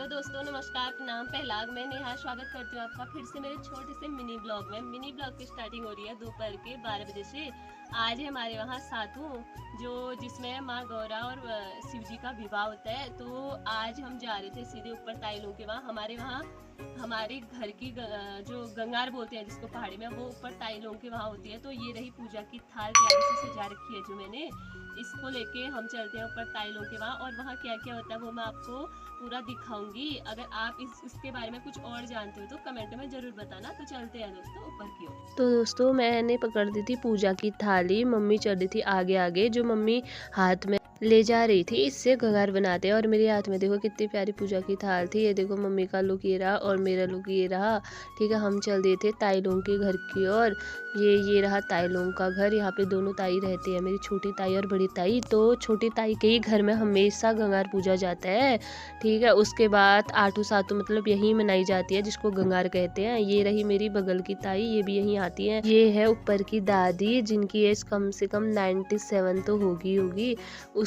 Hello दोस्तों, नमस्कार, प्रणाम, पहलाग। मैं नेहा स्वागत करती हूँ आपका फिर से मेरे छोटे से मिनी ब्लॉग में। मिनी ब्लॉग की स्टार्टिंग हो रही है दोपहर के 12 बजे से। आज है हमारे वहाँ सातू, जो जिसमें माँ गौरा और शिव जी का विवाह होता है। तो आज हम जा रहे थे सीधे ऊपर ताइलों के वहाँ। हमारे वहाँ हमारे घर की जो गंगार बोलते हैं जिसको पहाड़ी में, वो ऊपर ताइलों के वहाँ होती है। तो ये रही पूजा की थाल प्यारी से सजा रखी है जो मैंने, इसको लेके हम चलते हैं ऊपर ताइलों के वहाँ। और वहाँ क्या क्या होता है वो मैं आपको पूरा दिखाऊंगी। अगर आप इसके बारे में कुछ और जानते हो तो कमेंट में जरूर बताना। तो चलते हैं दोस्तों ऊपर की ओर। तो दोस्तों मैंने पकड़ दी थी पूजा की थाली, मम्मी चढ़ रही थी आगे आगे, जो मम्मी हाथ में ले जा रही थी। इससे घगार बनाते हैं। और मेरे हाथ में देखो कितनी प्यारी पूजा की थाल थी। ये देखो मम्मी का लुक ये रहा और मेरा लुक ये रहा। ठीक है, हम चल दिए थे ताइलों के घर की ओर। ये रहा ताइलों का घर। यहाँ पे दोनों ताई रहती है, मेरी छोटी ताई और बड़ी ताई। तो छोटी ताई के ही घर में हमेशा गंगार पूजा जाता है। ठीक है, उसके बाद आठू सातू मतलब यही मनाई जाती है, जिसको गंगार कहते हैं। ये रही मेरी बगल की ताई, ये भी यहीं आती है। ये है ऊपर की दादी, जिनकी एज कम से कम 97 तो होगी।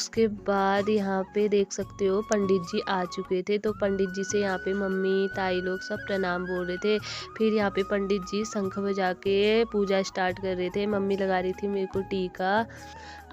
उसके बाद यहाँ पे देख सकते हो पंडित जी आ चुके थे। तो पंडित जी से यहाँ पे मम्मी ताई लोग सब प्रणाम बोल रहे थे। फिर यहाँ पे पंडित जी शंख बजा के पूजा स्टार्ट कर रहे थे। मम्मी लगा रही थी मेरे को टीका।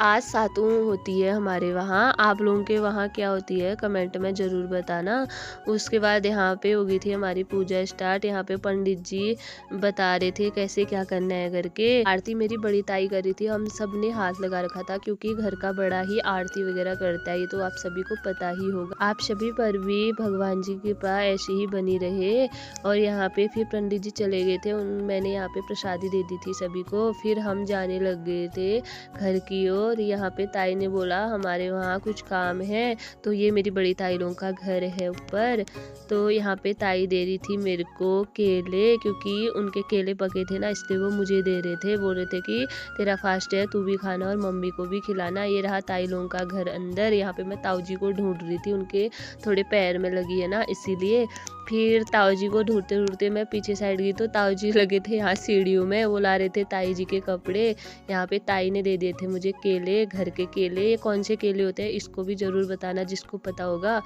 आज सातू होती है हमारे वहाँ। आप लोगों के वहाँ क्या होती है कमेंट में ज़रूर बताना। उसके बाद यहाँ पे हो गई थी हमारी पूजा स्टार्ट। यहाँ पे पंडित जी बता रहे थे कैसे क्या करना है करके। आरती मेरी बड़ी ताई कर रही थी। हम सब ने हाथ लगा रखा था क्योंकि घर का बड़ा ही आरती वगैरह करता है। ये तो आप सभी को पता ही होगा। आप सभी पर भी भगवान जी की कृपा ऐसी ही बनी रहे। और यहाँ पे फिर पंडित जी चले गए थे। मैंने यहाँ पे प्रसादी दे दी थी सभी को। फिर हम जाने लग गए थे घर की ओर। और यहाँ पे ताई ने बोला हमारे वहाँ कुछ काम है। तो ये मेरी बड़ी ताई लोगों का घर है ऊपर। तो यहाँ पे ताई दे रही थी मेरे को केले, क्योंकि उनके केले पके थे ना, इसलिए वो मुझे दे रहे थे। बोल रहे थे कि तेरा फास्ट है, तू भी खाना और मम्मी को भी खिलाना। ये रहा ताई लोगों का घर अंदर। यहाँ पे मैं ताऊ जी को ढूंढ रही थी, उनके थोड़े पैर में लगी है ना, इसीलिए। फिर ताऊ जी को ढूंढते ढूंढते मैं पीछे साइड गई तो ताऊ जी लगे थे यहाँ सीढ़ियों में, वो ला रहे थे ताई जी के कपड़े। यहाँ पे ताई ने दे दिए थे मुझे केले, घर के केले। ये कौन से केले होते हैं इसको भी ज़रूर बताना जिसको पता होगा।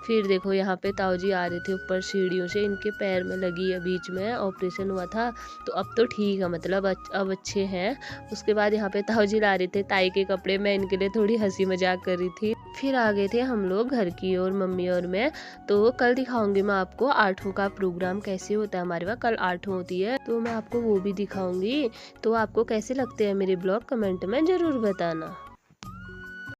फिर देखो यहाँ पे ताऊ जी आ रहे थे ऊपर सीढ़ियों से, इनके पैर में लगी है, बीच में ऑपरेशन हुआ था। तो अब तो ठीक है, मतलब अब अच्छे हैं। उसके बाद यहाँ पे ताऊ जी ला रहे थे ताई के कपड़े। मैं इनके लिए थोड़ी हंसी मजाक कर रही थी। फिर आ गए थे हम लोग घर की ओर, मम्मी और मैं। तो कल दिखाऊंगी मैं आपको आठों का प्रोग्राम कैसे होता है हमारे वहाँ। कल आठों होती है तो मैं आपको वो भी दिखाऊंगी। तो आपको कैसे लगते हैं मेरे ब्लॉग कमेंट में ज़रूर बताना।